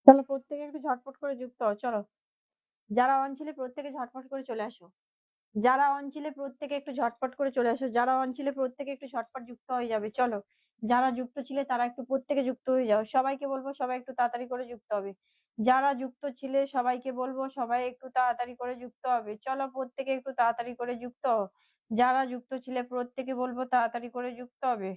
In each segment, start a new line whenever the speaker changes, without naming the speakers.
চলো প্রত্যেকে একটু ঝটপট করে যুক্ত হও। চলো, যারা অন ছিলে প্রত্যেকে ঝটপট করে চলে আসো। যারা অন ছিলে প্রত্যেকে একটু ঝটপট করে চলে আসো। যারা অন ছিলে প্রত্যেকে একটু ঝটপট যুক্ত হয়ে যাবে। চলো, যারা যুক্ত ছিলে তারা একটু প্রত্যেকে যুক্ত হয়ে যাও। সবাইকে বলবো সবাই একটু তাড়াতাড়ি করে যুক্ত হবে। যারা যুক্ত ছিলে সবাইকে বলবো সবাই একটু তাড়াতাড়ি করে যুক্ত হবে। চলো প্রত্যেকে একটু তাড়াতাড়ি করে যুক্ত হও। যারা যুক্ত ছিলে প্রত্যেকে বলবো তাড়াতাড়ি করে যুক্ত হবে।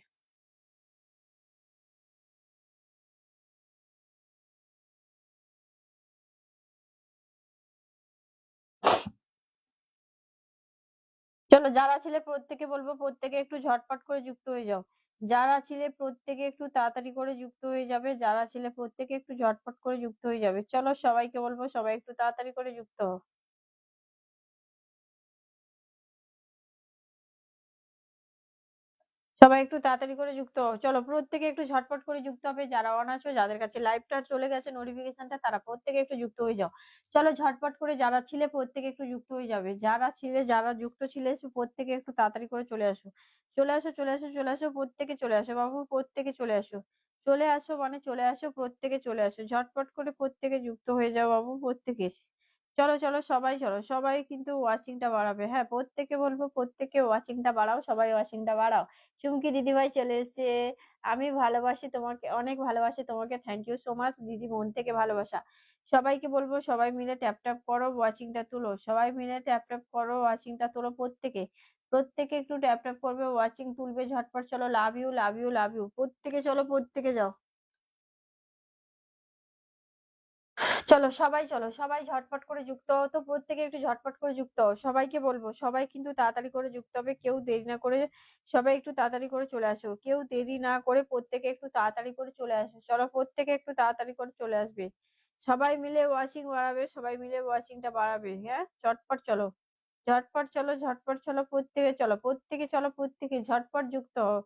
চলো, যারা ছিলে প্রত্যেকে বলবো প্রত্যেকে একটু ঝটপট করে যুক্ত হয়ে যাও। যারা ছিলে প্রত্যেকে একটু তাড়াতাড়ি করে যুক্ত হয়ে যাবে। যারা ছিলে প্রত্যেকে একটু ঝটপট করে যুক্ত হয়ে যাবে। চলো, সবাইকে বলবো সবাই একটু তাড়াতাড়ি করে যুক্ত হও। সবাই একটু তাড়াতাড়ি করে যুক্ত হও। চলো, প্রত্যেকে একটু ঝটপট করে যুক্ত হবে। যারা অন আছো, যাদের কাছে লাইভটা চলে গেছে নোটিফিকেশনটা, তারা প্রত্যেকে একটু যুক্ত হয়ে যাও। চলো ঝটপট করে, যারা ছিলে প্রত্যেকে একটু যুক্ত হয়ে যাবে। যারা ছিলে, যারা যুক্ত ছিলে প্রত্যেকে একটু তাড়াতাড়ি করে চলে আসো। চলে আসো, চলে আসো, চলে আসো, প্রত্যেকে চলে আসো বাবু, প্রত্যেকে চলে আসো। চলে আসো মানে চলে আসো, প্রত্যেকে চলে আসো। ঝটপট করে প্রত্যেকে যুক্ত হয়ে যাও বাবু, প্রত্যেকে এসে। চলো চলো সবাই, চলো সবাই কিন্তু ওয়াচিংটা বাড়াবে। হ্যাঁ, প্রত্যেকে বলবো প্রত্যেকে ওয়াচিংটা বাড়াও, সবাই ওয়াচিংটা বাড়াও। চুমকি দিদিভাই চলে এসেছে। আমি ভালোবাসি তোমাকে, অনেক ভালোবাসি তোমাকে। থ্যাংক ইউ সো মাচ দিদি, মন থেকে ভালোবাসা। সবাইকে বলবো সবাই মিলে ট্যাপ ট্যাপ করো, ওয়াচিংটা তুলো। সবাই মিলে ট্যাপ ট্যাপ করো, ওয়াচিংটা তুলো। প্রত্যেকে প্রত্যেকে একটু ট্যাপ ট্যাপ করবে, ওয়াচিং তুলবে ঝটপট। চলো, love you love you love you. প্রত্যেকে চলো, প্রত্যেকে যাও। চলো সবাই, চলো সবাই ঝটপট করে যুক্ত হও। তো প্রত্যেকে একটু ঝটপট করে যুক্ত হও। সবাইকে বলবো সবাই কিন্তু তাড়াতাড়ি করে যুক্ত হবে, কেউ দেরি না করে। সবাই একটু তাড়াতাড়ি করে চলে আসো, কেউ দেরি না করে প্রত্যেকে একটু তাড়াতাড়ি করে চলে আসো। চলো, প্রত্যেকে একটু তাড়াতাড়ি করে চলে আসবে। সবাই মিলে ওয়াচিং বাড়াবে, সবাই মিলে ওয়াচিংটা বাড়াবে। হ্যাঁ, ঝটপট চলো, ঝটপট চলো, ঝটপট চলো, প্রত্যেকে চলো, প্রত্যেকে চলো, প্রত্যেকে ঝটপট যুক্ত হও।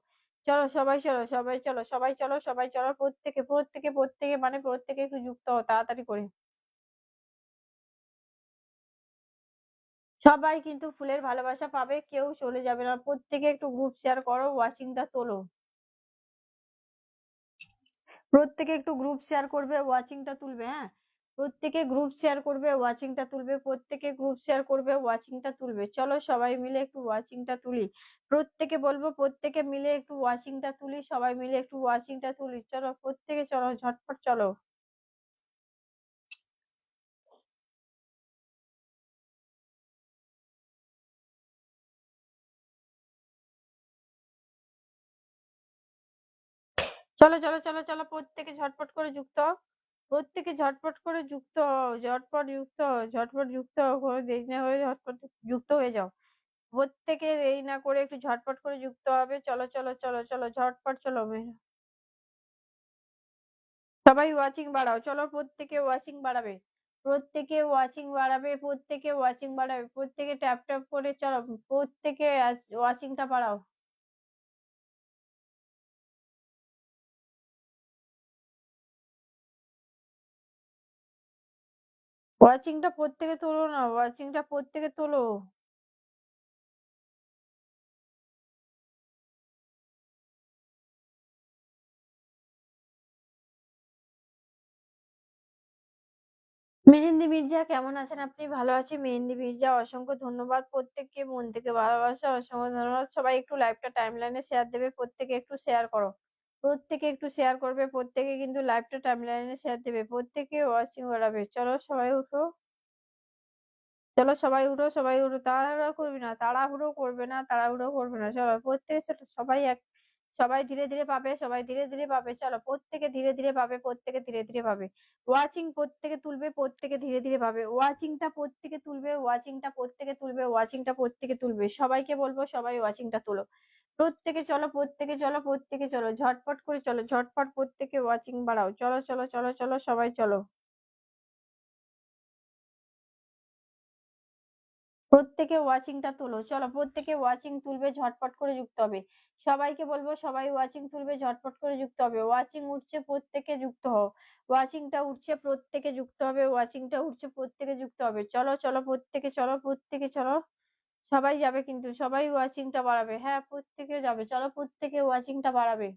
চলো সবাই, চলো সবাই, চলো সবাই, চলো সবাই, চলো প্রত্যেকে প্রত্যেকে প্রত্যেকে মানে প্রত্যেকে একটু যুক্ত হও তাড়াতাড়ি করে। সবাই কিন্তু ফুলের ভালোবাসা পাবে, কেউ চলে যাবে না। প্রত্যেকে একটু গ্রুপ শেয়ার করো, ওয়াচিংটা তোলো। প্রত্যেকে একটু গ্রুপ শেয়ার করবে, ওয়াচিংটা তুলবে। হ্যাঁ, প্রত্যেকে গ্রুপ শেয়ার করবে, ওয়াচিংটা তুলবে। প্রত্যেকে গ্রুপ শেয়ার করবে, ওয়াচিংটা তুলবে। চলো সবাই মিলে একটু ওয়াচিংটা তুলি। প্রত্যেকে বলবো প্রত্যেকে মিলে একটু ওয়াচিংটা তুলি, সবাই মিলে একটু ওয়াচিংটা তুলি। চলো প্রত্যেকে চলো, ঝটপট চলো। চলো চলো চলো চলো, প্রত্যেকে ঝটপট করে যুক্ত হও। প্রত্যেকে ঝটপট করে যুক্ত হও, ঝটপট যুক্ত হও, ঝটপট যুক্ত হও, কোনো দেরি না করে ঝটপট যুক্ত হয়ে যাও। প্রত্যেকে দেরি না করে একটু ঝটপট করে যুক্ত হবে। চলো চলো চলো চলো, ঝটপট চলো। সবাই ওয়াচিং বাড়াও। চলো, প্রত্যেকে ওয়াচিং বাড়াবে, প্রত্যেকে ওয়াচিং বাড়াবে, প্রত্যেকে ওয়াচিং বাড়াবে। প্রত্যেকে ট্যাপ ট্যাপ করে চলো, প্রত্যেকে ওয়াচিংটা বাড়াও। ওয়াচিংটা প্রত্যেকে তোলো না, ওয়াচিংটা প্রত্যেকে তোলো। মেহেন্দি মির্জা কেমন আছেন আপনি? ভালো আছি মেহেন্দি মির্জা, অসংখ্য ধন্যবাদ। প্রত্যেককে মন থেকে ভালোবাসা, অসংখ্য ধন্যবাদ। সবাই একটু লাইভটা টাইমলাইনে শেয়ার দেবে, প্রত্যেকে একটু শেয়ার করো। প্রত্যেকে একটু শেয়ার করবে, প্রত্যেকে কিন্তু লাইভটা টাইমলাইনে শেয়ার দেবে, প্রত্যেকে ওয়াচিং বাড়াবে। চলো সবাই উঠো, চলো সবাই উঠো, সবাই উঠো। তাড়াহুড়ো করবি না, তাড়াহুড়ো করবে না, তাড়াহুড়ো করবে না। চলো প্রত্যেকে চলো, সবাই এক, সবাই ধীরে ধীরে পাবে, সবাই ধীরে ধীরে পাবে। চলো, প্রত্যেকে ধীরে ধীরে পাবে, প্রত্যেকে ধীরে ধীরে পাবে। ওয়াচিং প্রত্যেকে তুলবে, প্রত্যেকে ধীরে ধীরে পাবে। ওয়াচিংটা প্রত্যেকে তুলবে, ওয়াচিংটা প্রত্যেকে তুলবে, ওয়াচিংটা প্রত্যেকে তুলবে। সবাইকে বলবো সবাই ওয়াচিংটা তোলো। প্রত্যেকে চলো, প্রত্যেকে চলো, প্রত্যেকে চলো, ঝটপট করে চলো, ঝটপট প্রত্যেকে ওয়াচিং বাড়াও। চলো চলো চলো চলো, সবাই চলো। প্রত্যেকে ওয়াচিংটা তোলো। চলো, প্রত্যেকে ওয়াচিং তুলবে, ঝটপট করে যুক্ত হবে। সবাইকে বলবো সবাই ওয়াচিং তুলবে, ঝটপট করে যুক্ত হবে। ওয়াচিং উঠছে, প্রত্যেকে যুক্ত হও। ওয়াচিংটা উঠছে, প্রত্যেকে যুক্ত হবে। ওয়াচিংটা উঠছে, প্রত্যেকে যুক্ত হবে। চলো চলো, প্রত্যেকে চলো, প্রত্যেকে চলো। সবাই যাবে কিন্তু, সবাই ওয়াচিংটা বাড়াবে। হ্যাঁ, প্রত্যেকে যাবে। চলো, প্রত্যেকে ওয়াচিংটা বাড়াবে।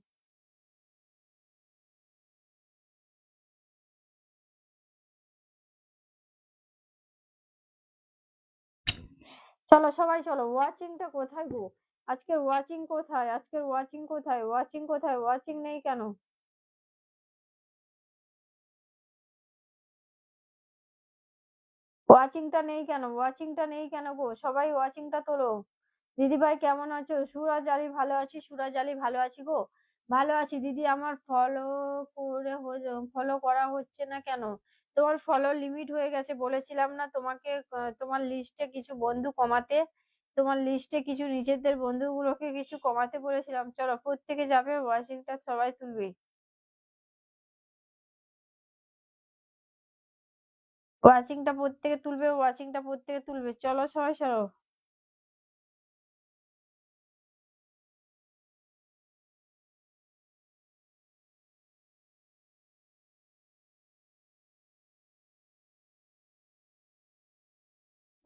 চলো সবাই চলো, ওয়াচিংটা কোথায় গো? আজকের ওয়াচিং কোথায়? আজকের ওয়াচিং কোথায়? ওয়াচিং কোথায়? ওয়াচিং নেই কেন? ওয়াচিংটা নেই কেন? ওয়াচিংটা নেই কেন গো? সবাই ওয়াচিংটা তোলো। দিদিভাই কেমন আছো? সুরাজ আলী ভালো আছি, সুরাজ আলী ভালো আছি গো। ভালো আছি দিদি। আমার ফলো করা হচ্ছে না কেন? তোমার ফলো লিমিট হয়ে গেছে, বলেছিলাম না তোমাকে? তোমার লিস্টে কিছু বন্ধু কমাতে, তোমার লিস্টে কিছু নিজেদের বন্ধুগুলোকে কিছু কমাতে বলেছিলাম। চলো প্রত্যেকে যাবে, ওয়াচিংটা সবাই তুলবে। ওয়াচিংটা প্রত্যেকে তুলবে, ওয়াচিংটা প্রত্যেকে তুলবে। চলো সবাই চলো।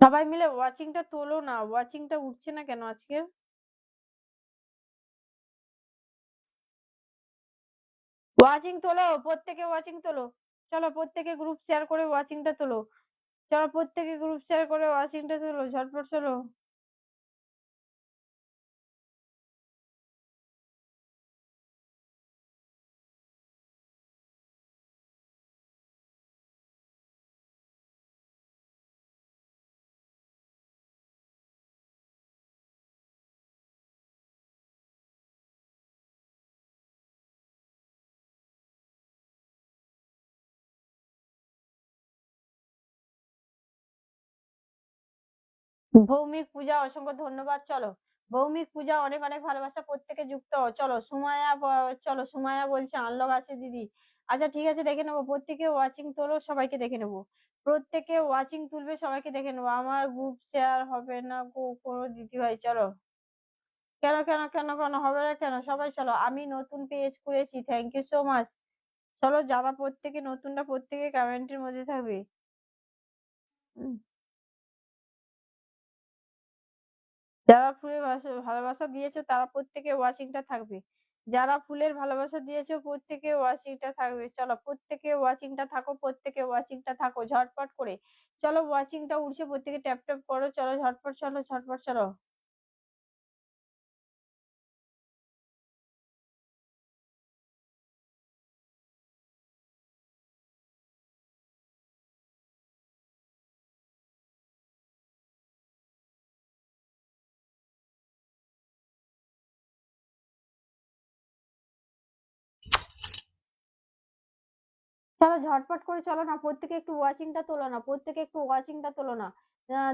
সবাই মিলে ওয়াচিংটা তোলো না, ওয়াচিংটা উঠছে না কেন আজকে? ওয়াচিং তোলো, প্রত্যেকে ওয়াচিং তোলো। চলো প্রত্যেকে গ্রুপ শেয়ার করে ওয়াচিংটা তোলো। চলো প্রত্যেকে গ্রুপ শেয়ার করে ওয়াচিংটা তোলো, ঝটপট চলো। ভৌমিক পূজা অসংখ্য ধন্যবাদ। চলো ভৌমিক পূজা অনেক অনেক ভালোবাসা, প্রত্যেকে যুক্ত হও। চলো সুমায়া চলো সুমায়া বলছে আনলক আছে দিদি। আচ্ছা ঠিক আছে, দেখে নেবো। প্রত্যেকে ওয়াচিং তোলো, সবাইকে দেখে নেবো। প্রত্যেকে ওয়াচিং তুলবে, সবাইকে দেখে নেবো। আমার গ্রুপ শেয়ার হবে না গো কোনো দিদি ভাই। চলো। কেন কেন কেন কেন হবে না কেন? সবাই চলো। আমি নতুন পেজ খুলেছি, থ্যাংক ইউ সো মাচ। চলো যারা প্রত্যেকে নতুনরা প্রত্যেকে কমেন্টের মধ্যে থাকবে। উম, যারা ফুলের ভালোবাসা দিয়েছো তারা প্রত্যেকে ওয়াচিংটা থাকবে। যারা ফুলের ভালোবাসা দিয়েছো প্রত্যেকে ওয়াচিংটা থাকবে। চলো প্রত্যেকে ওয়াচিংটা থাকো, প্রত্যেকে ওয়াচিংটা থাকো ঝটপট করে। চলো ওয়াচিংটা উঠছে, প্রত্যেকে ট্যাপ ট্যাপ করো। চলো ঝটপট চলো, ঝটপট চলো। চলো ঝটপট করে চলো না, প্রত্যেকে একটু ওয়াচিংটা তোলো না, প্রত্যেকে একটু ওয়াচিংটা তোলো না।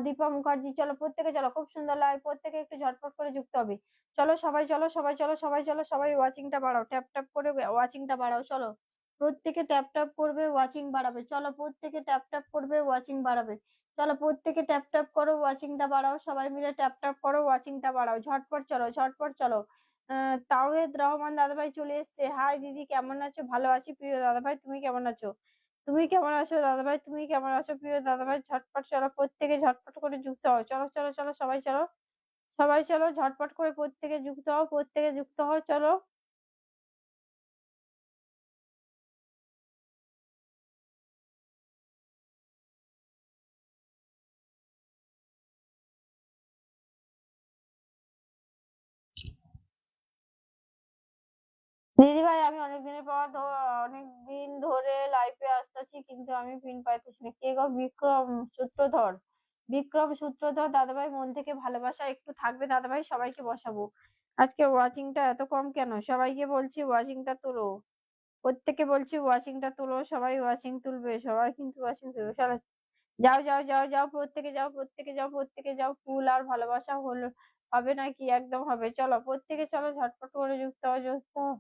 দীপা মুখার্জি চলো, প্রত্যেকে চলো, খুব সুন্দর লাগে। প্রত্যেকে একটু ঝটপট করে যুক্ত হবে। চলো সবাই চলো, সবাই চলো, সবাই চলো, সবাই ওয়াচিংটা বাড়াও, ট্যাপ ট্যাপ করে ওয়াচিংটা বাড়াও। চলো প্রত্যেকে ট্যাপ ট্যাপ করবে, ওয়াচিং বাড়াবে। চলো প্রত্যেকে ট্যাপ ট্যাপ করবে, ওয়াচিং বাড়াবে। চলো প্রত্যেকে ট্যাপ ট্যাপ করো, ওয়াচিংটা বাড়াও। সবাই মিলে ট্যাপ ট্যাপ করো, ওয়াচিংটা বাড়াও। ঝটপট চলো, ঝটপট চলো। তাওহিদ রহমান দাদাভাই চলে এসছে। হাই দিদি কেমন আছো? ভালো আছি প্রিয় দাদাভাই, তুমি কেমন আছো? তুমি কেমন আছো দাদাভাই? তুমি কেমন আছো প্রিয় দাদাভাই? ঝটপট চলো, প্রত্যেকে ঝটপট করে যুক্ত হও। চলো চলো চলো, সবাই চলো, সবাই চলো ঝটপট করে প্রত্যেকে যুক্ত হও, প্রত্যেকে যুক্ত হও। চলো দিদিভাই, আমি অনেক দিন ধরে লাইফে আসতেছি, কিন্তু আমি পিন পাইতেছি না। কে গো? বিক্রম সূত্রধর। বিক্রম সূত্রধর দাদাভাই, মন থেকে ভালোবাসা একটু থাকবে দাদাভাই, সবাইকে বসাবো। আজকে ওয়াচিংটা এত কম কেন? সবাইকে বলছি ওয়াচিংটা তোলো, প্রত্যেকে বলছি ওয়াচিংটা তোলো। সবাই ওয়াচিং তুলবে, সবাই কিন্তু ওয়াচিং তুলবে। চলো যাও যাও যাও যাও, প্রত্যেকে যাও, প্রত্যেকে যাও, প্রত্যেকে যাও। ফুল আর ভালোবাসা হলো হবে নাকি? একদম হবে। চলো প্রত্যেকে চলো, ঝটপট করে যুক্ত হও, যুক্ত হও।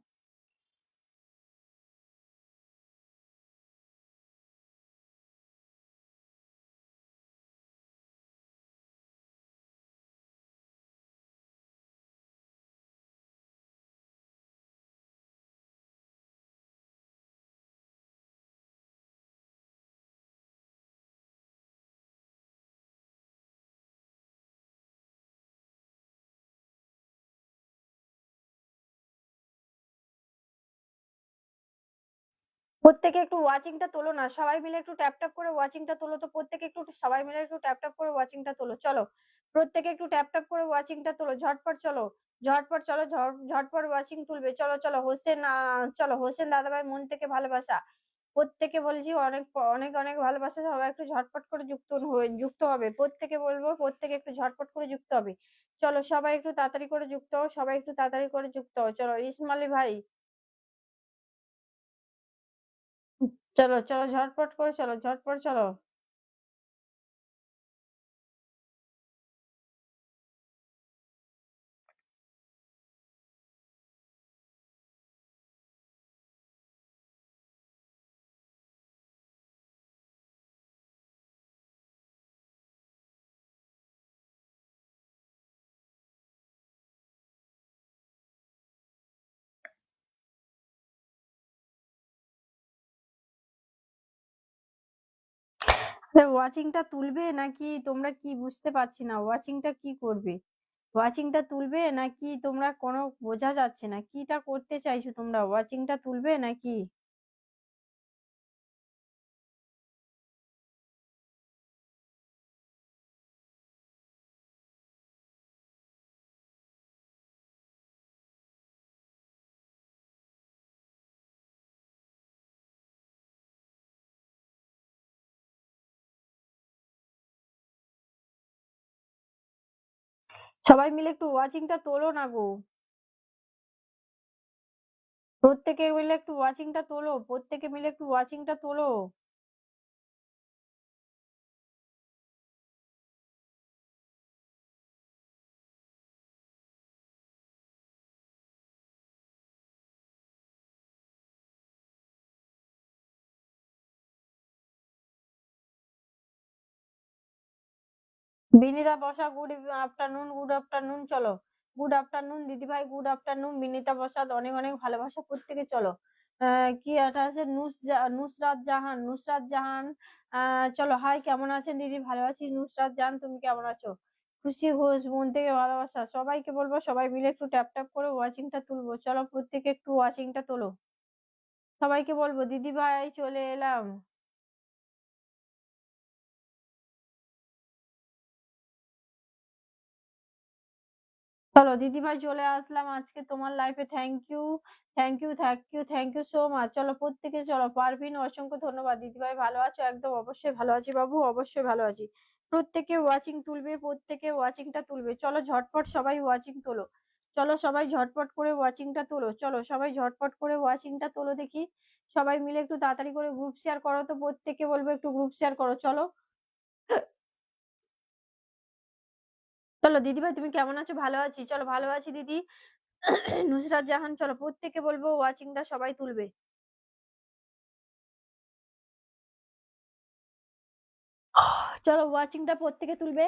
প্রত্যেকে একটু ওয়াচিংটা তোলো না। সবাই মিলে একটু ট্যাপ, ট্যাপ করে ওয়াচিংটা তোলো তো প্রত্যেকে একটু সবাই মিলে একটু ট্যাপ, ট্যাপ করে ওয়াচিংটা তোলো। চলো। প্রত্যেকে একটু ট্যাপ, ট্যাপ করে ওয়াচিংটা তোলো। ঝটপট চলো। ঝটপট চলো, ঝটপট ওয়াচিং তুলবে। চলো, চলো। হোসেন চলো হোসেন দাদাভাই মন থেকে ভালোবাসা। প্রত্যেকে বলছি অনেক অনেক, অনেক ভালোবাসা। সবাই একটু ঝটপট করে যুক্ত হবে। প্রত্যেকে বলবো প্রত্যেকে একটু ঝটপট করে যুক্ত হবে। চলো সবাই একটু তাড়াতাড়ি করে যুক্ত হও। সবাই একটু তাড়াতাড়ি করে যুক্ত হও। চলো ইসমাইলি ভাই চলো, চলো ঝটপট করে চলো, ঝটপট চলো। আরে ওয়াচিংটা তুলবে নাকি তোমরা কি বুঝতে পারছি না। ওয়াচিংটা কি করবে? ওয়াচিংটা তুলবে নাকি তোমরা কোনো বোঝা যাচ্ছে না। কিটা করতে চাইছো তোমরা? ওয়াচিংটা তুলবে নাকি? সবাই মিলে একটু ওয়াচিংটা তোলো না গো। প্রত্যেকে মিলে একটু ওয়াচিংটা তোলো। প্রত্যেকে মিলে একটু ওয়াচিংটা তোলো। বিনিতা বসা গুড আফটারনুন, গুড আফটারনুন। চলো গুড আফটারনুন দিদিভাই, গুড আফটারনুন। বিনিতা বসাদ অনেক অনেক ভালোবাসা। প্রত্যেকে চলো। কি এটা আছে নুসরাত জাহান, নুসরাত জাহান। চলো হাই, কেমন আছেন দিদি? ভালো আছি। নুসরাত জাহান তুমি কেমন আছো? খুশি ঘোষ মন থেকে ভালোবাসা। সবাইকে বলবো সবাই মিলে একটু ট্যাপ ট্যাপ করে ওয়াচিংটা তুলবো। চলো প্রত্যেকে একটু ওয়াচিংটা তোলো। সবাইকে বলবো দিদি ভাই চলে এলাম। চলো দিদিভাই চলে আসলাম আজকে তোমার লাইফে। Thank you, thank you, thank you, thank you so much. চলো প্রত্যেকে চলো। পারভিন অসংখ্য ধন্যবাদ। দিদিভাই ভালো আছো? একদম অবশ্যই ভালো আছি বাবু, অবশ্যই ভালো আছি। প্রত্যেকে ওয়াচিং তুলবে, প্রত্যেকে ওয়াচিংটা তুলবে। চলো ঝটপট সবাই ওয়াচিং তোলো। চলো সবাই ঝটপট করে ওয়াচিংটা তোলো। চলো সবাই ঝটপট করে ওয়াচিংটা তোলো দেখি। সবাই মিলে একটু তাড়াতাড়ি করে গ্রুপ শেয়ার করো তো। প্রত্যেকে বলবো একটু গ্রুপ শেয়ার করো। চলো চলো দিদিভাই তুমি কেমন আছো? ভালো আছি। চলো ভালো আছি দিদি। নুসরাত জাহান চলো প্রত্যেকে বলবো ওয়াচিংটা সবাই তুলবে। চলো ওয়াচিংটা প্রত্যেকে তুলবে।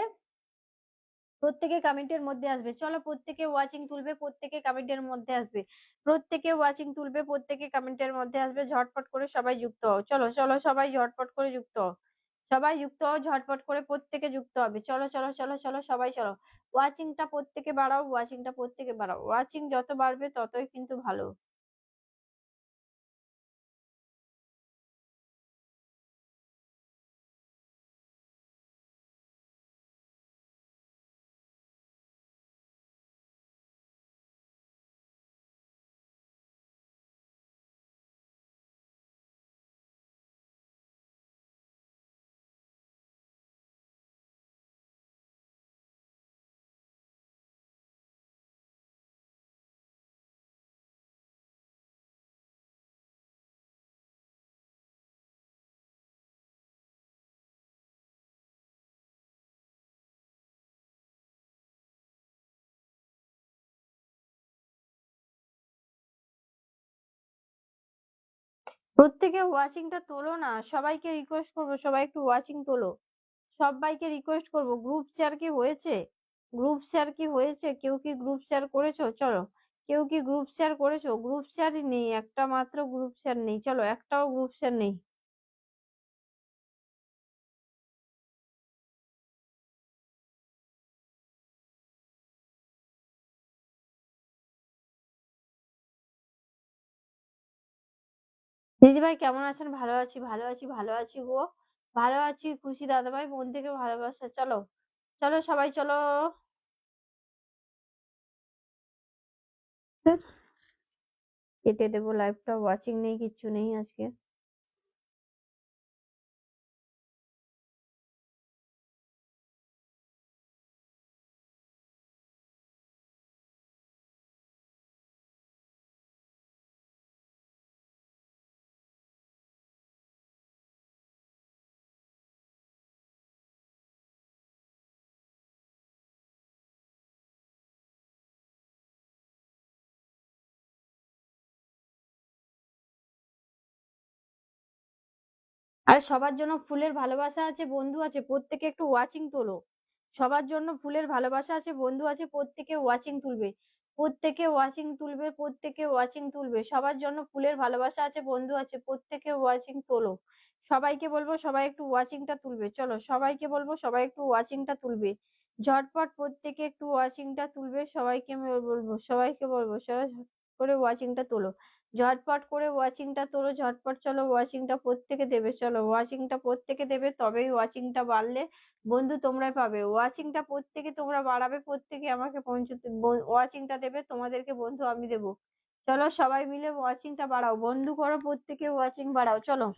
প্রত্যেকে কমেন্টের মধ্যে আসবে। চলো প্রত্যেকে ওয়াচিং তুলবে, প্রত্যেকে কমেন্টের মধ্যে আসবে। প্রত্যেকে ওয়াচিং তুলবে, প্রত্যেকে কমেন্টের মধ্যে আসবে। ঝটপট করে সবাই যুক্ত হও। চলো চলো সবাই ঝটপট করে যুক্ত হও। সবাই যুক্ত হও ঝটপট করে। প্রত্যেকে যুক্ত হবে। চলো চলো চলো চলো সবাই চলো। ওয়াচিংটা প্রত্যেকে বাড়াও, ওয়াচিংটা প্রত্যেকে বাড়াও। ওয়াচিং যত বাড়বে ততই কিন্তু ভালো। প্রত্যেকে ওয়াচিংটা তোলো না। সবাইকে রিকোয়েস্ট করবো সবাই একটু ওয়াচিং তোলো। সবাইকে রিকোয়েস্ট করবো। গ্রুপ শেয়ার কি হয়েছে? গ্রুপ শেয়ার কি হয়েছে? কেউ কি গ্রুপ শেয়ার করেছো? চলো কেউ কি গ্রুপ শেয়ার করেছো? গ্রুপ শেয়ারই নেই, একটা মাত্র গ্রুপ শেয়ার নেই। চলো একটাও গ্রুপ শেয়ার নেই। দিদিভাই কেমন আছেন? ভালো আছি, ভালো আছি, ভালো আছি গো। ভালো আছি, খুশি দাদাভাই, মন থেকে ভালোবাসা। চলো, চলো সবাই চলো। ধ্যাৎ, কেটে দেবো লাইভটা, ওয়াচিং নেই, কিচ্ছু নেই আজকে। আর সবার জন্য ফুলের ভালোবাসা আছে, বন্ধু আছে, প্রত্যেকে একটু ওয়াচিং তোলো। সবার জন্য ফুলের ভালোবাসা আছে, বন্ধু আছে, প্রত্যেকে ওয়াচিং তুলবে। প্রত্যেকে ওয়াচিং তুলবে, প্রত্যেকে ওয়াচিং তুলবে। সবার জন্য ফুলের ভালোবাসা আছে, বন্ধু আছে, প্রত্যেকে ওয়াচিং তোলো। সবাইকে বলবো সবাই একটু ওয়াচিংটা তুলবে। চলো সবাইকে বলবো সবাই একটু ওয়াচিংটা তুলবে। ঝটপট প্রত্যেকে একটু ওয়াচিংটা তুলবে। সবাইকে আমি বলবো, সবাইকে বলবো সবাই ঝট করে ওয়াচিংটা তোলো। ঝটপট করে ওয়াচিংটা তোলো, ঝটপট চলো ওয়াচিংটা প্রত্যেকে দেবে। চলো ওয়াচিংটা প্রত্যেকে দেবে, তবেই ওয়াচিংটা বাড়লে বন্ধু তোমরাই পাবে। ওয়াচিংটা প্রত্যেকে তোমরা বাড়াবে, প্রত্যেকে আমাকে পৌঁছতে ওয়াচিংটা দেবে, তোমাদেরকে বন্ধু আমি দেবো। চলো সবাই মিলে ওয়াচিংটা বাড়াও, বন্ধু করো, প্রত্যেকে ওয়াচিং বাড়াও। চলো,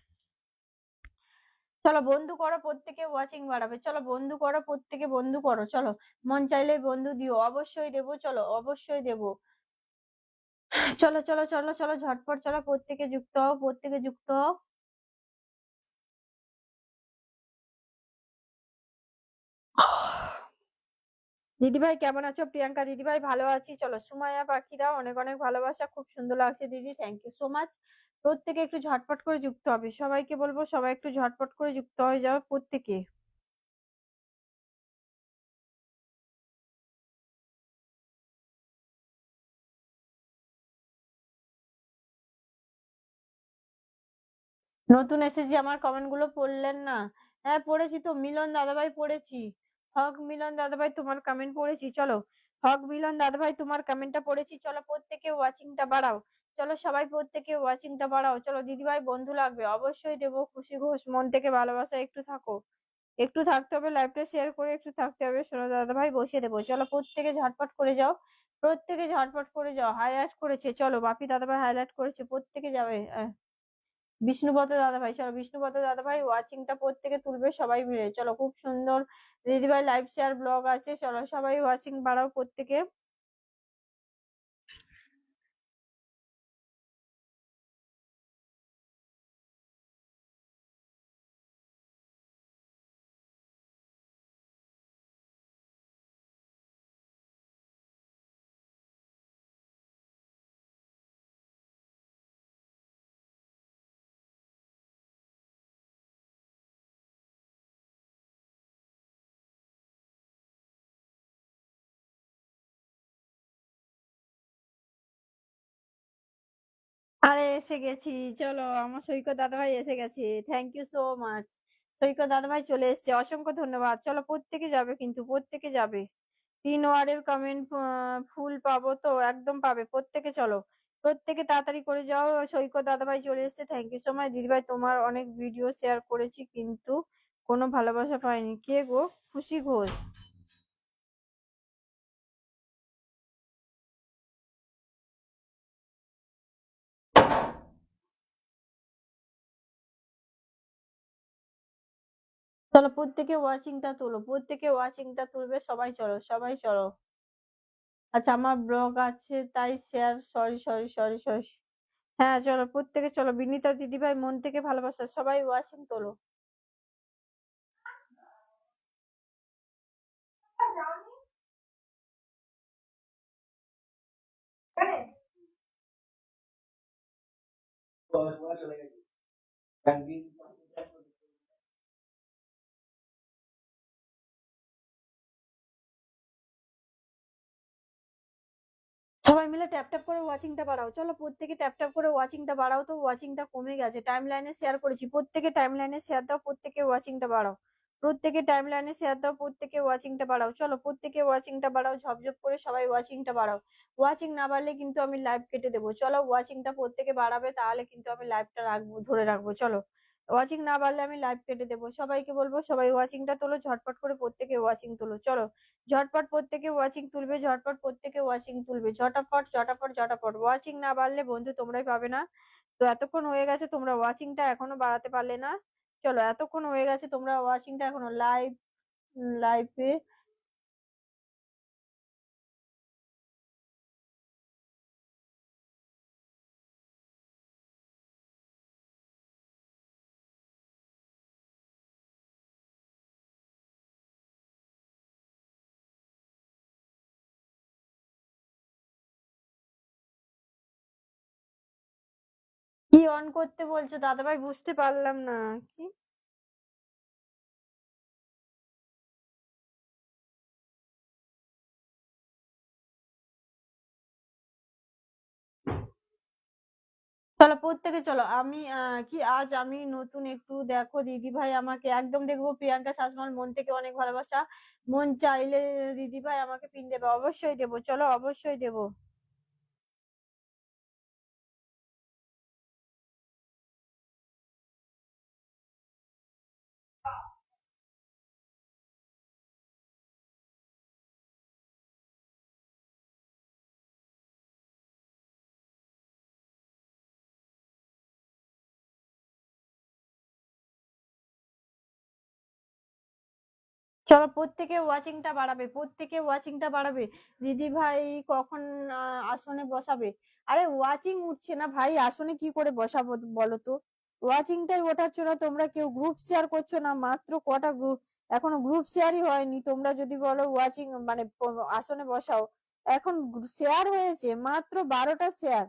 চলো বন্ধু করো, প্রত্যেকে ওয়াচিং বাড়াবে। চলো বন্ধু করো, প্রত্যেকে বন্ধু করো। চলো, মন চাইলে বন্ধু দিও, অবশ্যই দেবো। চলো অবশ্যই দেবো। চলো চলো চলো চলো ঝটপট চলো, প্রত্যেকে যুক্ত হও, প্রত্যেকে যুক্ত হও। দিদিভাই কেমন আছো? প্রিয়াঙ্কা দিদিভাই ভালো আছি। চলো সুমাইয়া পাখিরা অনেক অনেক ভালোবাসা, খুব সুন্দর লাগছে দিদি, থ্যাংক ইউ সো মাচ। প্রত্যেকে একটু ঝটপট করে যুক্ত হবে, সবাইকে বলবো সবাই একটু ঝটপট করে যুক্ত হয়ে যাও প্রত্যেকে। নতুন এসেছি, আমার কমেন্ট গুলো পড়লেন না? হ্যাঁ পড়েছি তো, মিলন দাদাভাই পড়েছি। হক মিলন দাদাভাই তোমার কমেন্ট পড়েছি। চলো, হক মিলন দাদাভাই তোমার কমেন্টটা পড়েছি। চলো প্রত্যেকে ওয়াচিংটা বাড়াও। চলো সবাই প্রত্যেকে ওয়াচিংটা বাড়াও। চলো দিদিভাই বন্ধু লাগবে, অবশ্যই দেবো। খুশি ঘোষ মন থেকে ভালোবাসা, একটু থাকো, একটু থাকতে হবে, লাইভটা শেয়ার করে একটু থাকতে হবে। সোনা দাদাভাই বসিয়ে দেবো। চলো প্রত্যেকে ঝটপট করে যাও, প্রত্যেকে ঝটপট করে যাও। হাইলাইট করেছে, চলো বাপি দাদাভাই হাইলাইট করেছে, প্রত্যেকে যাবে। বিষ্ণুপদ দাদাভাই, চলো বিষ্ণুপদ দাদাভাই ওয়াচিংটা প্রত্যেকে তুলবে সবাই মিলে। চলো খুব সুন্দর দিদিভাই লাইভ শেয়ার ব্লগ আছে। চলো সবাই ওয়াচিং বাড়াও প্রত্যেকে। আরে এসে গেছি, চলো আমার সৈকত দাদাভাই এসে গেছে, থ্যাংক ইউ সো মাচ। সৈকত দাদাভাই চলে এসেছে, অসংখ্য ধন্যবাদ। চলো প্রত্যেকে যাবে, কিন্তু প্রত্যেকে যাবে। 3 ওয়ার্ডের কমেন্ট ফুল পাবো তো? একদম পাবে প্রত্যেকে। চলো প্রত্যেকে তাড়াতাড়ি করে যাও। সৈকত দাদাভাই চলে এসেছে, থ্যাংক ইউ সো মাচ। দিদিভাই তোমার অনেক ভিডিও শেয়ার করেছি কিন্তু কোনো ভালোবাসা পাইনি। কে গো? খুশি ঘোষ। চলো প্রত্যেকে ওয়াচিংটা তোলো, প্রত্যেকে ওয়াচিংটা তুলবে। সবাই চলো, সবাই চলো। আচ্ছা আমার ব্লগ আছে তাই share, sorry sorry sorry sorry. হ্যাঁ চলো প্রত্যেকে চলো, বিনীতা দিদিভাই মন থেকে ভালোবাসা, সবাই ওয়াচিং তোলো। সবাই মিলে ট্যাপ ট্যাপ করে ওয়াচিংটা বাড়াও। চলো প্রত্যেকে ট্যাপ ট্যাপ করে ওয়াচিংটা বাড়াও, তো ওয়াচিংটা কমে গেছে। টাইম লাইনে শেয়ার করেছি, প্রত্যেকে টাইম লাইনে শেয়ার দাও, প্রত্যেকে ওয়াচিংটা বাড়াও। প্রত্যেকে টাইমলাইনে শেয়ার দাও, প্রত্যেকে ওয়াচিংটা বাড়াও, চলো প্রত্যেকে ওয়াচিংটা বাড়াও, ঝপঝপ করে সবাই ওয়াচিংটা বাড়াও। ওয়াচিং না বাড়লে কিন্তু আমি লাইভ কেটে দেবো। চলো ওয়াচিংটা প্রত্যেকে বাড়াবে, তাহলে কিন্তু আমি লাইভটা রাখবো, ধরে রাখবো। চলো ওয়াচিং না বাড়লে আমি লাইভ কেটে দেবো। সবাইকে বলবো সবাই ওয়াচিংটা তোলো, ঝটপট করে প্রত্যেকে ওয়াচিং তোলো। চলো ঝটপট প্রত্যেকে ওয়াচিং তুলবে, ঝটপট প্রত্যেকে ওয়াচিং তুলবে, ঝটাফট ঝটাফট ঝটাফট। ওয়াচিং না বাড়লে বন্ধু তোমরাই পাবে না। তো এতক্ষণ হয়ে গেছে, তোমরা ওয়াচিংটা এখনো বাড়াতে পারলে না। চলো এতক্ষণ হয়ে গেছে, তোমরা ওয়াচিংটা এখনো লাইভে কি অন করতে বলছো দাদাভাই? বুঝতে পারলাম না কি। চলো প্রত্যেকে চলো। আমি কি আজ আমি নতুন একটু দেখো দিদি ভাই, আমাকে একদম দেখবো। প্রিয়াঙ্কা শাসমল, মন থেকে অনেক ভালোবাসা। মন চাইলে দিদি ভাই আমাকে পিন দেবে, অবশ্যই দেবো, চলো অবশ্যই দেবো। চলো প্রত্যেকে ওয়াচিংটা বাড়াবে, প্রত্যেকে ওয়াচিংটা বাড়াবে। দিদি ভাই কখন আসনে বসাবে? আরে ওয়াচিং উঠছে না ভাই, আসনে কি করে বসাবো বলো তো? ওয়াচিংটাই ওঠাচ্ছ না তোমরা, কেউ গ্রুপ শেয়ার করছো না। মাত্র কটা গ্রুপ, এখনো গ্রুপ শেয়ারই হয়নি। তোমরা যদি বলো ওয়াচিং মানে আসনে বসাও, এখন শেয়ার হয়েছে মাত্র 12টা শেয়ার।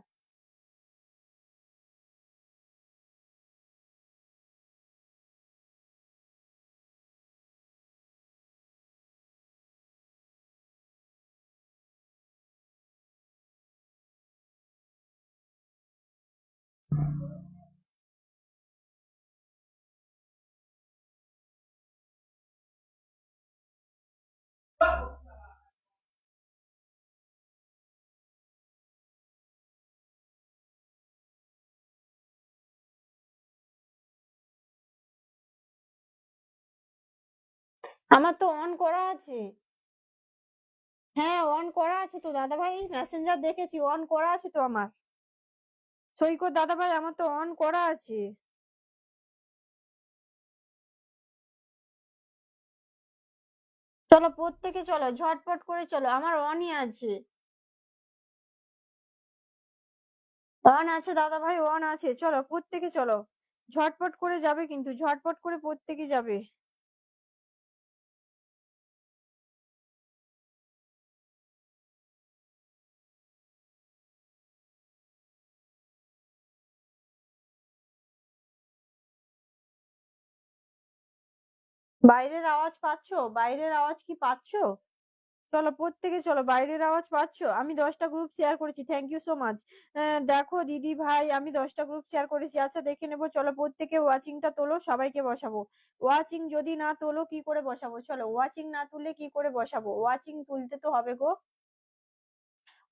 আমার তো অন করা আছে। হ্যাঁ অন করা আছে তো দাদা ভাই, মেসেঞ্জার দেখেছি, অন করা আছে তো আমার। সৈকত দাদা ভাই আমার তো অন করা আছে। চলো প্রত্যেকে চলো, ঝটপট করে চলো, আমার অনই আছে। অন আছে দাদা ভাই, অন আছে, চলো প্রত্যেকে চলো। ঝটপট করে যাবে কিন্তু, ঝটপট করে প্রত্যেকে যাবে। বাইরের আওয়াজ পাচ্ছো? বাইরের আওয়াজ কি পাচ্ছো? চলো প্রত্যেকে চলো, বাইরের আওয়াজ পাচ্ছো? আমি 10টা গ্রুপ শেয়ার করেছি, থ্যাংক ইউ সো মাচ। দেখো দিদি ভাই আমি 10টা গ্রুপ শেয়ার করেছি, আচ্ছা দেখে নেবো। চলো প্রত্যেকে ওয়াচিংটা তোলো, সবাইকে বসাবো। ওয়াচিং যদি না তোলো কি করে বসাবো? চলো ওয়াচিং না তুললে কি করে বসাবো? ওয়াচিং তুলতে তো হবে গো।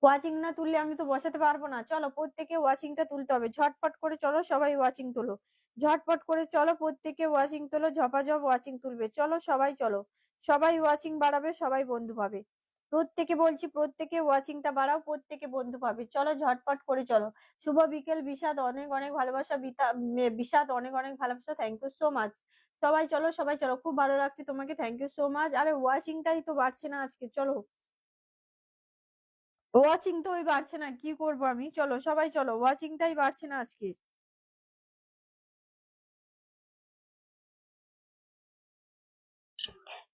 ওয়াচিং না তুললে আমি তো বসাতে পারবো না। চলো প্রত্যেকে ওয়াচিংটা তুলতে হবে, ঝটপট করে চলো সবাই ওয়াচিং তোলো। ঝটপট করে চলো প্রত্যেকে ওয়াচিং তোলো, ঝপাঝপ ওয়াচিং তুলবে। চলো সবাই চলো, সবাই ওয়াচিং বাড়াবে, সবাই বন্ধু পাবে। প্রত্যেকে বলছি, প্রত্যেকে ওয়াচিংটা বাড়াও, প্রত্যেকে বন্ধু পাবে। চলো ঝটপট করে চলো। শুভ বিকেল বিষাদ, অনেক অনেক ভালোবাসা। বিষাদ অনেক অনেক ভালোবাসা, থ্যাংক ইউ সো মাচ। সবাই চলো, সবাই চলো, খুব ভালো লাগছে তোমাকে, থ্যাংক ইউ সো মাচ। আরে ওয়াচিংটাই তো বাড়ছে না আজকে, চলো। ওয়াচিং তো ওই বাড়ছে না, কি করবো আমি? চলো সবাই চলো, ওয়াচিংটাই বাড়ছে না আজকে।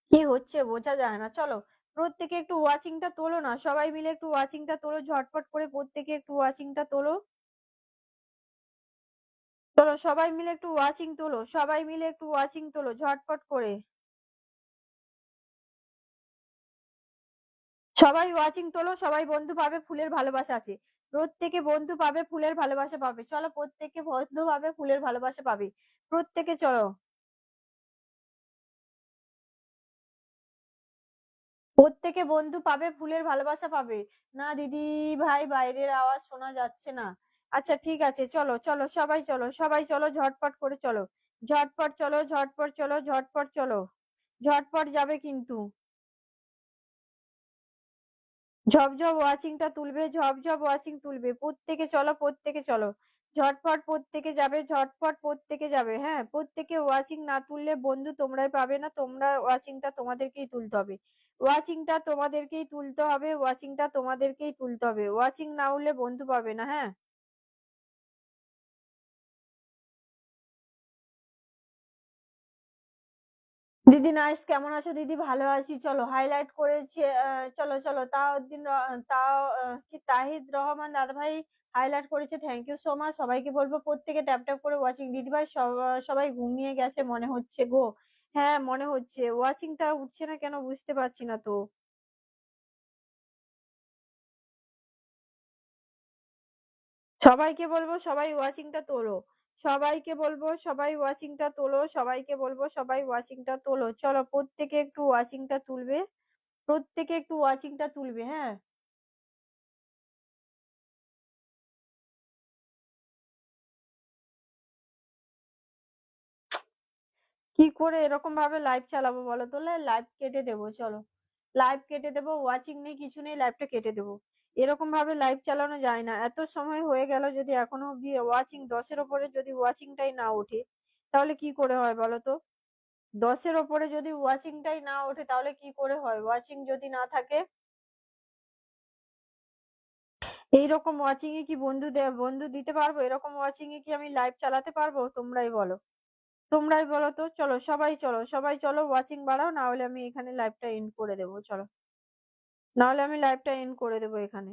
কি হচ্ছে বোঝা যায় না। চলো প্রত্যেকে একটু ওয়াচিংটা তোলো না, সবাই মিলে একটু ওয়াচিংটা তোলো, ঝটপট করে প্রত্যেকে একটু ওয়াচিংটা তোলো। চলো সবাই মিলে একটু ওয়াচিং তোলো, সবাই মিলে একটু ওয়াচিং তোলো ঝটপট করে। সবাই ওয়াচিং তোলো, সবাই বন্ধু পাবে, ফুলের ভালোবাসা আছে। প্রত্যেকে বন্ধু পাবে, ফুলের ভালোবাসা পাবে। চলো প্রত্যেকে বন্ধু পাবে, ফুলের ভালোবাসা পাবে। প্রত্যেকে চলো। প্রত্যেকে বন্ধু পাবে, ফুলের ভালোবাসা পাবে। না দিদি ভাই, বাইরের আওয়াজ শোনা যাচ্ছে না। আচ্ছা ঠিক আছে, চলো চলো সবাই, চলো সবাই, চলো ঝটপট করে চলো, ঝটপট চলো, ঝটপট চলো, ঝটপট চলো, ঝটপট যাবে কিন্তু। ঝপঝপ ওয়াচিংটা তুলবে, ঝপঝপ ওয়াচিং তুলবে, প্রত্যেকে চলো, প্রত্যেকে চলো, ঝটপট প্রত্যেকে যাবে, ঝটপট প্রত্যেকে যাবে। হ্যাঁ, প্রত্যেকে ওয়াচিং না তুললে বন্ধু তোমরাই পাবে না, তোমরা ওয়াচিংটা তোমাদেরকেই তুলতে হবে, ওয়াচিংটা তোমাদেরকেই তুলতে হবে, ওয়াচিংটা তোমাদেরকেই তুলতে হবে, ওয়াচিং না উঠলে বন্ধু পাবে না। হ্যাঁ দিদি নাইস, কেমন আছো দিদি? ভালো আছি, চলো হাইলাইট করেছে। চলো চলো, তাও কি তাহিদ রহমান দাদা ভাই হাইলাইট করেছে, থ্যাংক ইউ সো মাচ। সবাইকে বলবো প্রত্যেকে ট্যাপ ট্যাপ করে ওয়াচিং। দিদি ভাই সবাই ঘুমিয়ে গেছে মনে হচ্ছে গো। হ্যাঁ মনে হচ্ছে, ওয়াচিংটা উঠছে না কেন বুঝতে পারছি না তো। সবাইকে বলবো সবাই ওয়াচিংটা তোলো, সবাইকে বলবো সবাই ওয়াচিংটা তোলো, সবাইকে বলবো সবাই ওয়াচিংটা তোলো, চলো প্রত্যেকে একটু ওয়াচিংটা তুলবে, প্রত্যেকে একটু ওয়াচিংটা তুলবে। হ্যাঁ কি করে এরকম ভাবে লাইভ চালাবো বলো তো? লাইভ কেটে দেবো, চলো লাইভ কেটে দেবো, ওয়াচিং নেই কিছু নেই, লাইভটা কেটে দেবো। এরকম ভাবে লাইভ চালানো যায় না, এত সময় হয়ে গেল যদি এখনো অব্দি ওয়াচিং 10-এর ওপরে যদি ওয়াচিংটাই না ওঠে তাহলে কি করে হয় বলো তো? 10-এর ওপরে যদি ওয়াচিংটাই না ওঠে তাহলে কি করে হয়? ওয়াচিং যদি না থাকে, এইরকম ওয়াচিং এ কি বন্ধু দিতে পারবো? এরকম ওয়াচিং এ কি আমি লাইভ চালাতে পারবো? তোমরাই বলো, তোমরাই বলো তো। চলো সবাই, চলো সবাই, চলো ওয়াচিং বাড়াও, না হলে আমি এখানে লাইভটা এন্ড করে দেবো, চলো না হলে আমি লাইভটা এন্ড করে দেবো এখানে।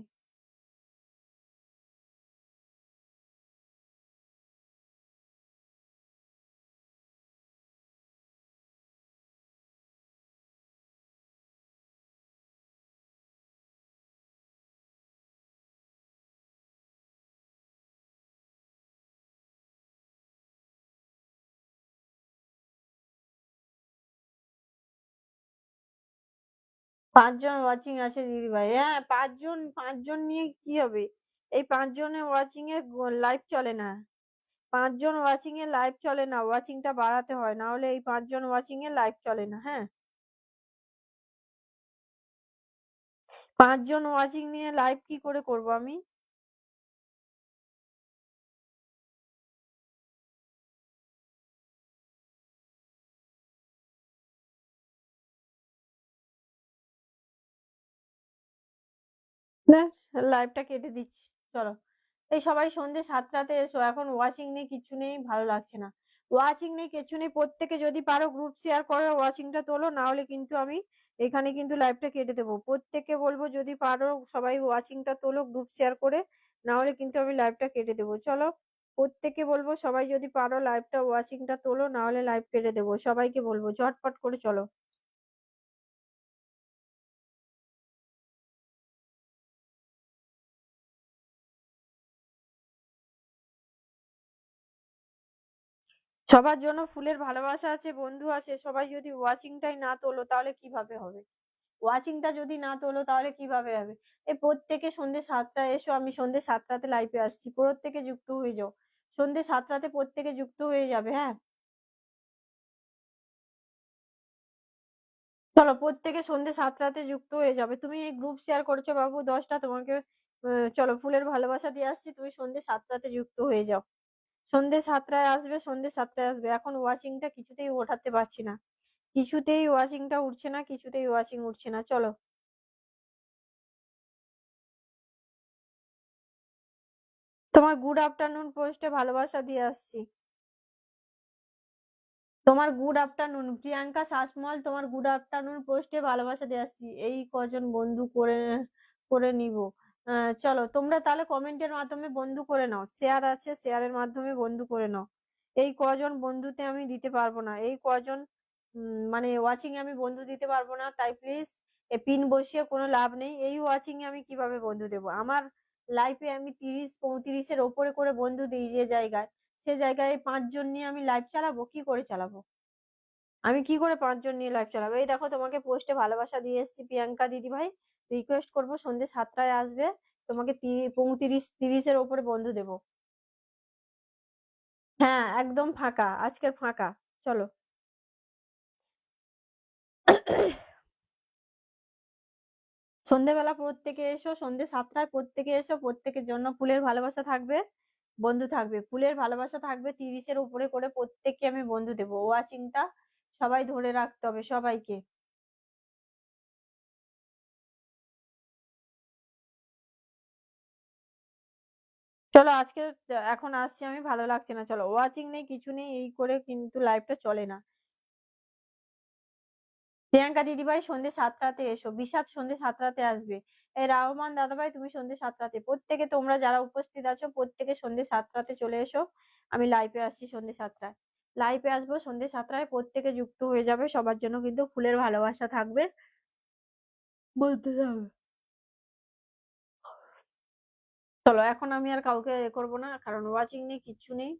5 জন ওয়াচিং আছে দিদি ভাই। হ্যাঁ 5 জন, 5 জন নিয়ে কি হবে? এই 5 জনের ওয়াচিং এ লাইভ চলে না, 5 জন ওয়াচিং এ লাইভ চলে না, ওয়াচিংটা বাড়াতে হয়, না হলে এই 5 জন ওয়াচিং এ লাইভ চলে না। হ্যাঁ 5 জন ওয়াচিং নিয়ে লাইভ কি করে করব আমি? ব্যাস, লাইভটা কেটে দিচ্ছি, চলো। এই সবাই সন্ধ্যে 7টাতে এসো, এখন ওয়াচিং নেই কিছু নেই, ভালো লাগছে না। ওয়াচিং নেই কিছু নেই, প্রত্যেকে যদি পারো গ্রুপ শেয়ার করো, ওয়াচিংটা তোলো, না হলে কিন্তু আমি এখানে কিন্তু লাইভটা কেটে দেবো। প্রত্যেককে বলবো যদি পারো সবাই ওয়াচিংটা তোলো গ্রুপ শেয়ার করে, না হলে কিন্তু আমি লাইভটা কেটে দেবো। চলো প্রত্যেককে বলবো সবাই যদি পারো লাইভটা ওয়াচিংটা তোলো, না হলে লাইভ কেটে দেবো, সবাইকে বলবো ঝটপট করে চলো। সবার জন্য ফুলের ভালোবাসা আছে, বন্ধু আছে, সবাই যদি ওয়াচিংটাই না তোলো তাহলে কিভাবে হবে? ওয়াচিংটা যদি না তোলো তাহলে কিভাবে হবে? এই প্রত্যেকে সন্ধ্যে 7টায় এসো, আমি সন্ধ্যে 7টাতে লাইভে আসছি, প্রত্যেকে যুক্ত হয়ে যাও, সন্ধ্যে 7টাতে প্রত্যেকে যুক্ত হয়ে যাবে। হ্যাঁ চলো প্রত্যেকে সন্ধ্যে 7টাতে যুক্ত হয়ে যাবে। তুমি এই গ্রুপ শেয়ার করেছো বাবু 10টা, তোমাকে চলো ফুলের ভালোবাসা দিয়ে আসছি, তুমি সন্ধ্যে 7টাতে যুক্ত হয়ে যাও, সন্ধ্যে 7টায় আসবে, সন্ধ্যে 7টায় আসবে। এখন ওয়াচিংটা কিছুতেই ওঠাতে পারছি না, কিছুতেই ওয়াচিংটা উঠছে না, কিছুতেই ওয়াচিং উঠছে না, চলো। তোমার গুড আফটারনুন পোস্টে ভালোবাসা দিয়ে আসছি, তোমার গুড আফটারনুন প্রিয়াঙ্কা শাসমল, তোমার গুড আফটারনুন পোস্টে ভালোবাসা দিয়ে আসছি। এই কজন বন্ধু করে করে নিব। চলো তোমরা তাহলে কমেন্টের মাধ্যমে বন্ধু করে নাও, শেয়ার আছে শেয়ারের মাধ্যমে বন্ধু করে নাও। এই কজন বন্ধুতে আমি দিতে পারবো না, এই কজন মানে ওয়াচিং এ আমি বন্ধু দিতে পারবো না, তাই প্লিজ পিন বসিয়ে কোনো লাভ নেই। এই ওয়াচিং এ আমি কিভাবে বন্ধু দেবো? আমার লাইফে আমি 30-35-এর ওপরে করে বন্ধু দিই যে জায়গায়, সে জায়গায় 5 জন নিয়ে আমি লাইভ চালাবো, কি করে চালাবো? আমি কি করে 5 জন নিয়ে লাইভ চালাবো? এই দেখো তোমাকে পোস্টে ভালোবাসা দিয়ে এসেছি প্রিয়াঙ্কা দিদিভাই। রিকোয়েস্ট করবো সন্ধ্যে 7টায় আসবে। তোমাকে 35 এর ওপরে বন্ধু দেবো। হ্যাঁ, একদম ফাঁকা। আজকের ফাঁকা। চলো। সন্ধ্যেবেলা প্রত্যেকে এসো, সন্ধ্যে 7টায় প্রত্যেকে এসো। প্রত্যেকের জন্য ফুলের ভালোবাসা থাকবে, বন্ধু থাকবে। ফুলের ভালোবাসা থাকবে 30 এর উপরে করে প্রত্যেককে আমি বন্ধু দেবো। ওয়াচিংটা সবাই ধরে রাখতে হবে সবাইকে। চলো আজকে এখন আসছি আমি, ভালো লাগছে না। চলো, ওয়াচিং নেই কিছু নেই, এই করে কিন্তু লাইভটা চলে না। প্রিয়াঙ্কা দিদিভাই সন্ধ্যে 7টাতে এসো। বিষাদ সন্ধ্যে 7টাতে আসবে। এই রহমান দাদাভাই তুমি সন্ধ্যে 7টাতে। প্রত্যেকে তোমরা যারা উপস্থিত আছো প্রত্যেকে সন্ধ্যে 7টাতে চলে এসো। আমি লাইভে আসছি সন্ধ্যে 7টায়। লাইভে আসবো সন্ধ্যে 7টায়, প্রত্যেকে যুক্ত হয়ে যাবে। সবার জন্য কিন্তু ফুলের ভালোবাসা থাকবে, বলতে হবে। চলো এখন আমি আর কাউকে করবো না, কারণ ওয়াচিং নেই কিচ্ছু নেই।